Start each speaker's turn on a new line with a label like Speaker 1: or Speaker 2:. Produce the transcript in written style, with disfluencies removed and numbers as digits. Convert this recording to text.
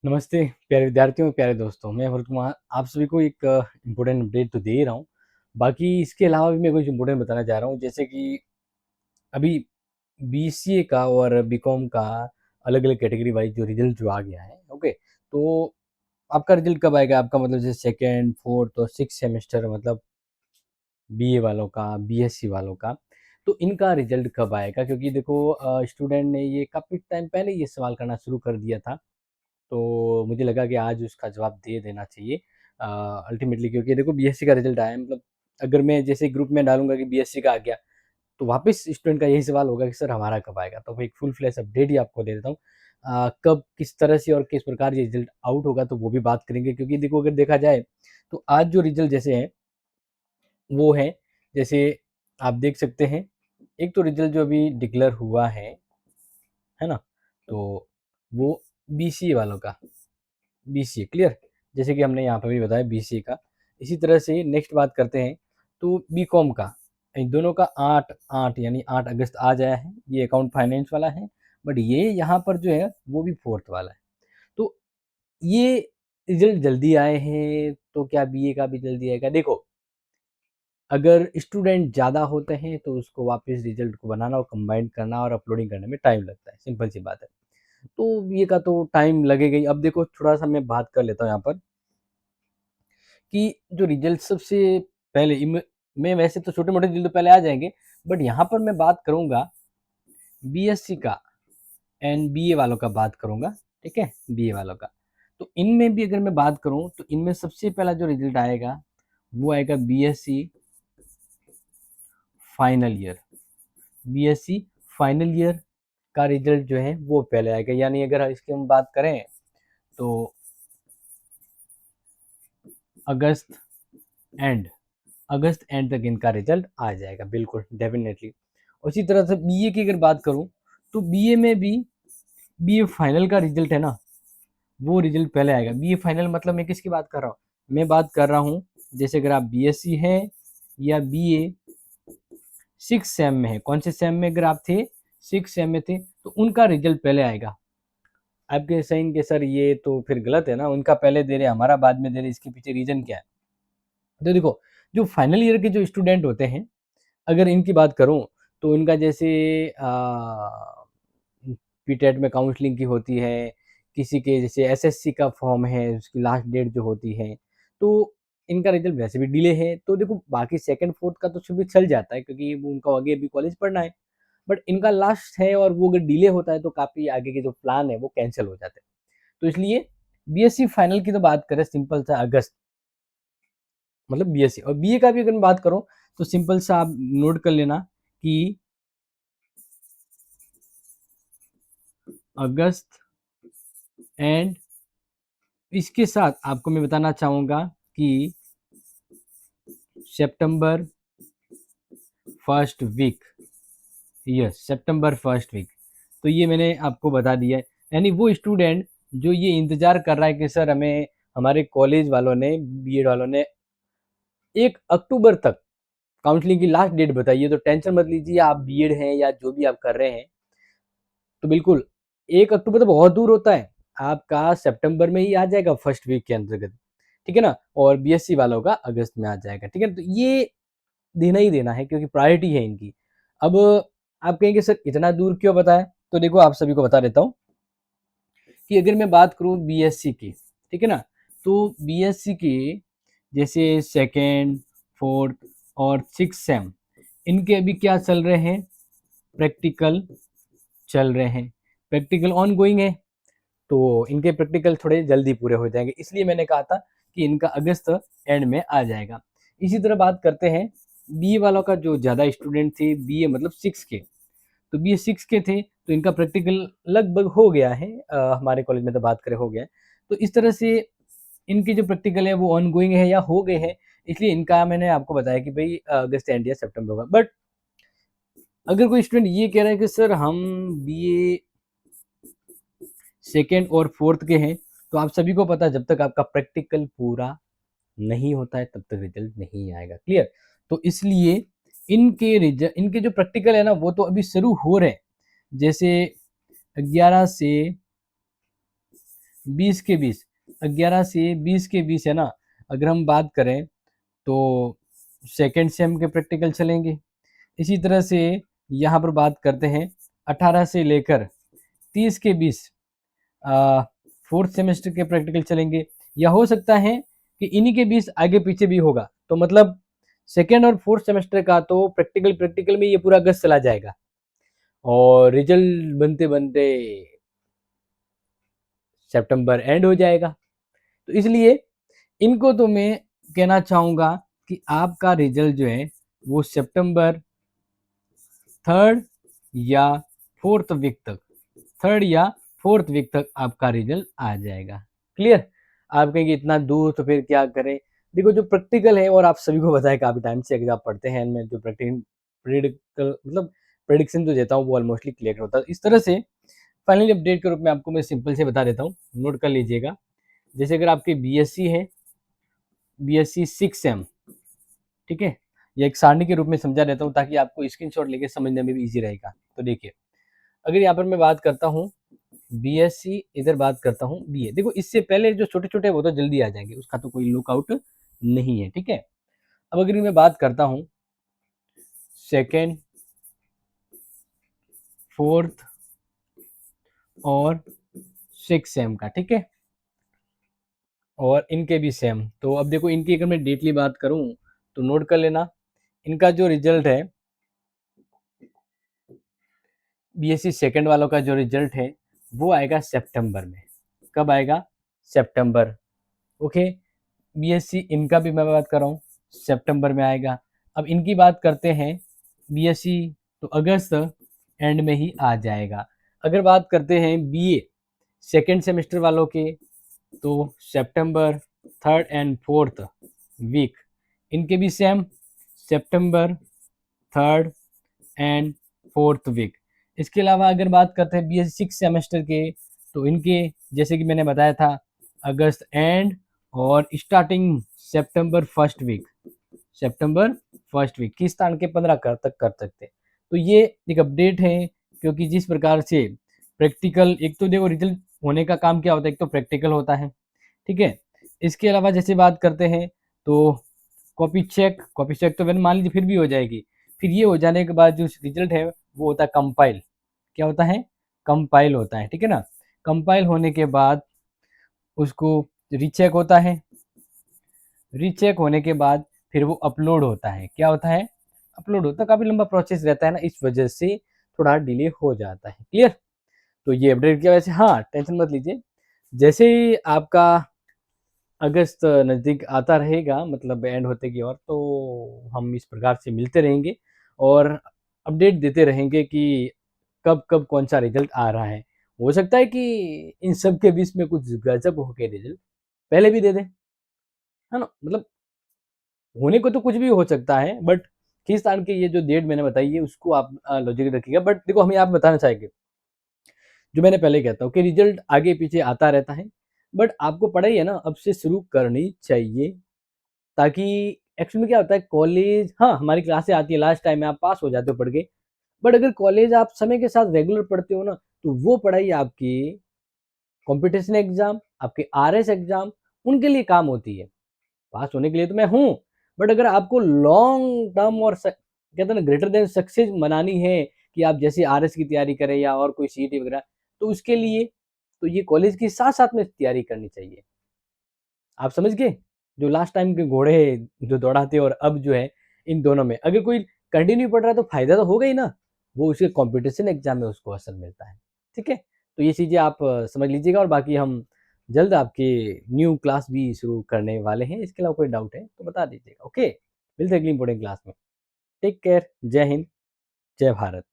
Speaker 1: नमस्ते प्यारे विद्यार्थियों, प्यारे दोस्तों। मैं भरत कुमार आप सभी को एक इम्पोर्टेंट अपडेट तो दे ही रहा हूँ। बाकी इसके अलावा भी मैं कुछ इम्पोर्टेंट बताना चाह रहा हूँ, जैसे कि अभी बीसीए का और बीकॉम का अलग-अलग कैटेगरी वाइज़ जो रिज़ल्ट जो आ गया है, ओके? तो आपका रिज़ल्ट कब आएगा? आपका मतलब जैसे सेकंड, फोर्थ और सिक्स्थ सेमेस्टर मतलब बीए वालों का, बीएससी वालों का, तो इनका रिज़ल्ट कब आएगा? क्योंकि देखो स्टूडेंट ने ये काफ़ी टाइम पहले ये सवाल करना शुरू कर दिया था। तो मुझे लगा कि आज उसका जवाब दे देना चाहिए अल्टीमेटली, क्योंकि देखो बीएससी का रिजल्ट आया है, मतलब अगर मैं जैसे ग्रुप में डालूंगा कि बीएससी का आ गया, तो वापस स्टूडेंट का यही सवाल होगा कि सर हमारा कब आएगा। तो मैं एक फुल फ्लैश अपडेट ही आपको दे देता हूँ। कब किस तरह से और किस प्रकार ये रिजल्ट आउट होगा तो वो भी बात करेंगे, क्योंकि देखो अगर देखा जाए तो आज जो रिजल्ट जैसे है वो है, जैसे आप देख सकते हैं, एक तो रिजल्ट जो अभी डिक्लेयर हुआ है ना? तो वो बीसीए वालों का, बीसीए क्लियर, जैसे कि हमने यहाँ पर भी बताया बीसीए का। इसी तरह से नेक्स्ट बात करते हैं तो बीकॉम का, इन दोनों का 8/8 यानी 8 अगस्त आज आया है। ये अकाउंट फाइनेंस वाला है, बट ये यहाँ पर जो है वो भी फोर्थ वाला है। तो ये रिजल्ट जल्दी आए हैं, तो क्या बीए का भी जल्दी आएगा? देखो, अगर स्टूडेंट ज़्यादा होते हैं तो उसको वापस रिजल्ट को बनाना और कंबाइन करना और अपलोडिंग करने में टाइम लगता है, सिंपल सी बात है। तो बीए का तो टाइम लगेगा ही। अब देखो थोड़ा सा मैं बात कर लेता हूँ यहाँ पर कि जो रिजल्ट सबसे पहले में वैसे तो छोटे-मोटे रिजल्ट तो पहले आ जाएँगे, बट यहाँ पर मैं बात करूँगा बीएससी का एंड बीए वालों का बात करूँगा, ठीक है? बीए वालों का। तो इनमें भी अगर मैं बात करूँ तो इनमें सबसे पहला जो रिजल्ट आएगा, वो आएगा BSc final year. BSc final year का रिजल्ट जो है वो पहले आएगा, यानी अगर इसकी हम बात करें तो अगस्त एंड अगस्त एंड तक इनका रिजल्ट आ जाएगा, बिल्कुल डेफिनेटली। उसी तरह से बीए की अगर बात करूं तो बीए में भी बीए फाइनल का रिजल्ट है ना, वो रिजल्ट पहले आएगा। बीए फाइनल मतलब मैं किसकी बात कर रहा हूँ? मैं बात कर रहा हूँ, जैसे अगर आप बीएससी है या बीए सिक्स सेम में है, कौन से सेम में अगर आप थे, सिक्स सेम में थे, तो उनका रिजल्ट पहले आएगा। आपके कहेंगे सर ये तो फिर गलत है ना, उनका पहले दे रहे हमारा बाद में दे रहे, इसके पीछे रीजन क्या है? तो देखो, जो फाइनल ईयर के जो स्टूडेंट होते हैं, अगर इनकी बात करूँ तो इनका जैसे पीटेट में काउंसलिंग की होती है, किसी के जैसे एसएससी का फॉर्म है, उसकी लास्ट डेट जो होती है, तो इनका रिजल्ट वैसे भी डिले है। तो देखो बाकी सेकंड, फोर्थ का तो फिर भी चल जाता है, क्योंकि वो उनको आगे भी कॉलेज पढ़ना है। बट इनका लास्ट है और वो अगर डिले होता है तो काफ़ी आगे के जो प्लान है वो कैंसल हो जाते हैं। तो इसलिए बीएससी फाइनल की तो बात करें सिंपल सा अगस्त, मतलब बीएससी, और बीए का भी अगर मैं बात करूँ तो सिंपल सा आप नोट कर लेना कि अगस्त एंड इसके साथ आपको मैं बताना चाहूँगा कि सितंबर फर्स्ट वीक, यस सितंबर फर्स्ट वीक, तो ये मैंने आपको बता दिया है। यानी वो स्टूडेंट जो ये इंतज़ार कर रहा है कि सर हमें हमारे कॉलेज वालों ने, बीएड वालों ने 1 अक्टूबर तक काउंसलिंग की लास्ट डेट बताई है, तो टेंशन मत लीजिए। आप बीएड हैं या जो भी आप कर रहे हैं, तो बिल्कुल 1 अक्टूबर तो बहुत दूर होता है, आपका सितंबर में ही आ जाएगा फर्स्ट वीक के अंतर्गत, ठीक है ना? और बीएससी वालों का अगस्त में आ जाएगा, ठीक है? तो ये देना ही देना है, क्योंकि प्रायोरिटी है इनकी। अब आप कहेंगे सर इतना दूर क्यों बताया? तो देखो आप सभी को बता देता हूँ कि अगर मैं बात करूँ बीएससी की, ठीक है ना? तो बीएससी के जैसे सेकंड, फोर्थ और सिक्स सेम, इनके अभी क्या चल रहे हैं? प्रैक्टिकल चल रहे हैं, प्रैक्टिकल ऑन गोइंग है। तो इनके प्रैक्टिकल थोड़े जल्दी पूरे हो जाएंगे, इसलिए मैंने कहा था कि इनका अगस्त एंड में आ जाएगा। इसी तरह बात करते हैं बीए वालों का, जो ज़्यादा स्टूडेंट थे बीए मतलब सिक्स के, तो बीए सिक्स के थे तो इनका प्रैक्टिकल लगभग हो गया है, हमारे कॉलेज में तो बात करें हो गया है। तो इस तरह से इनकी जो प्रैक्टिकल है वो ऑन गोइंग है या हो गए हैं, इसलिए इनका मैंने आपको बताया कि भाई अगस्त एंड या सितंबर होगा। बट अगर कोई स्टूडेंट ये कह रहा है कि सर हम बीए सेकेंड और फोर्थ के हैं, तो आप सभी को पता है जब तक आपका प्रैक्टिकल पूरा नहीं होता है तब तक रिजल्ट नहीं आएगा, क्लियर? तो इसलिए इनके जो प्रैक्टिकल है ना वो तो अभी शुरू हो रहे हैं, जैसे 11 से 20 के 20, 11 से 20 के 20 है ना। अगर हम बात करें तो सेकेंड सेम के प्रैक्टिकल चलेंगे। इसी तरह से यहाँ पर बात करते हैं 18 से लेकर 30 के 20 फोर्थ सेमेस्टर के प्रैक्टिकल चलेंगे, या हो सकता है कि इन्हीं के 20 आगे पीछे भी होगा। तो मतलब सेकेंड और फोर्थ सेमेस्टर का तो प्रैक्टिकल प्रैक्टिकल में ये पूरा अगस्त चला जाएगा और रिजल्ट बनते बनते सितंबर एंड हो जाएगा। तो इसलिए इनको तो मैं कहना चाहूँगा कि आपका रिजल्ट जो है वो सितंबर थर्ड या फोर्थ वीक तक, थर्ड या फोर्थ वीक तक आपका रिजल्ट आ जाएगा। क्लियर? आप कहेंगे इतना दूर तो फिर क्या करें? देखो जो प्रैक्टिकल है, और आप सभी को पता है काफ़ी टाइम से अगर आप पढ़ते हैं, मैं जो प्रेडिकल मतलब प्रेडिक्शन जो देता हूँ वो ऑलमोस्टली क्लियर होता है। इस तरह से फाइनली अपडेट के रूप में आपको मैं सिंपल से बता देता हूँ, नोट कर लीजिएगा। जैसे अगर आपके बीएससी है, बीएससी 6 सेम, ठीक है, ये एक सारणी के रूप में समझा देता हूँ ताकि आपको स्क्रीनशॉट लेके समझने में भी इजी रहेगा। तो देखिए, अगर यहाँ पर मैं बात करता हूँ बीएससी, इधर बात करता हूँ बीए, देखो इससे पहले जो छोटे छोटे वो तो जल्दी आ जाएंगे, उसका तो कोई लुकआउट नहीं है, ठीक है। अब अगर मैं बात करता हूँ सेकेंड, फोर्थ और सिक्स सेम का, ठीक है, और इनके भी सेम। तो अब देखो इनकी अगर मैं डेटली बात करूँ तो नोट कर लेना, इनका जो रिजल्ट है बीएससी सेकंड वालों का जो रिजल्ट है वो आएगा सितंबर में। कब आएगा? सितंबर। ओके, बीएससी इनका भी मैं बात कर रहा हूँ सितंबर में आएगा। अब इनकी बात करते हैं बीएससी, तो अगस्त एंड में ही आ जाएगा। अगर बात करते हैं बीए सेकेंड सेमेस्टर वालों के, तो सितंबर थर्ड एंड फोर्थ वीक, इनके भी सेम सितंबर थर्ड एंड फोर्थ वीक। इसके अलावा अगर बात करते हैं बीएससी सिक्स सेमेस्टर के, तो इनके जैसे कि मैंने बताया था अगस्त एंड और स्टार्टिंग सितंबर फर्स्ट वीक, सितंबर फर्स्ट वीक किस स्थान के 15 तक कर सकते हैं। तो ये एक अपडेट है, क्योंकि जिस प्रकार से प्रैक्टिकल, एक तो देखो रिजल्ट होने का काम क्या होता है, एक तो प्रैक्टिकल होता है, ठीक है। इसके अलावा जैसे बात करते हैं तो कॉपी चेक तो मैंने मान लीजिए फिर भी हो जाएगी। फिर ये हो जाने के बाद जो रिजल्ट है वो होता है कंपाइल। क्या होता है? कंपाइल होता है, ठीक है ना। कंपाइल होने के बाद उसको रीचेक होता है, रीचेक होने के बाद फिर वो अपलोड होता है। क्या होता है? अपलोड होता है। काफ़ी लंबा प्रोसेस रहता है ना, इस वजह से थोड़ा डिले हो जाता है। क्लियर? तो ये अपडेट की वजह से, हाँ टेंशन मत लीजिए, जैसे ही आपका अगस्त नज़दीक आता रहेगा, मतलब एंड होते की ओर, तो हम इस प्रकार से मिलते रहेंगे और अपडेट देते रहेंगे कि कब कब कौन सा रिजल्ट आ रहा है। हो सकता है कि इन सब के बीच में कुछ गजब हो के रिजल्ट पहले भी दे दे, है ना। मतलब होने को तो कुछ भी हो सकता है, बट किस साल की ये जो डेट मैंने बताई है उसको आप लॉजिक रखिएगा। बट देखो हम यहाँ पे बताना चाहेंगे, जो मैंने पहले कहता हूँ कि रिजल्ट आगे पीछे आता रहता है, बट आपको पढ़ाई है ना अब से शुरू करनी चाहिए, ताकि एक्चुअली में क्या होता है कॉलेज, हाँ हमारी क्लासें आती है लास्ट टाइम में आप पास हो जाते हो पढ़ के, बट अगर कॉलेज आप समय के साथ रेगुलर पढ़ते हो ना, तो वो पढ़ाई आपकी कंपटीशन एग्जाम, आपके आरएस एग्जाम, उनके लिए काम होती है। पास होने के लिए तो मैं हूँ, बट अगर आपको लॉन्ग टर्म और कहते हैं ना ग्रेटर देन सक्सेस बनानी है, कि आप जैसे आरएस की तैयारी करें या और कोई सीईटी वगैरह, तो उसके लिए तो ये कॉलेज के साथ साथ में तैयारी करनी चाहिए। आप समझ गए? जो लास्ट टाइम के घोड़े जो दौड़ाते और अब जो है, इन दोनों में अगर कोई कंटिन्यू पढ़ रहा है तो फायदा तो होगा ही ना, वो उसके कंपटीशन एग्जाम में उसको असर मिलता है। ठीक है, तो ये चीज़ें आप समझ लीजिएगा, और बाकी हम जल्द आपके न्यू क्लास भी शुरू करने वाले हैं। इसके अलावा कोई डाउट है तो बता दीजिएगा। ओके, मिलते हैं अगली इंपॉर्टेंट क्लास में। टेक केयर, जय हिंद, जय भारत।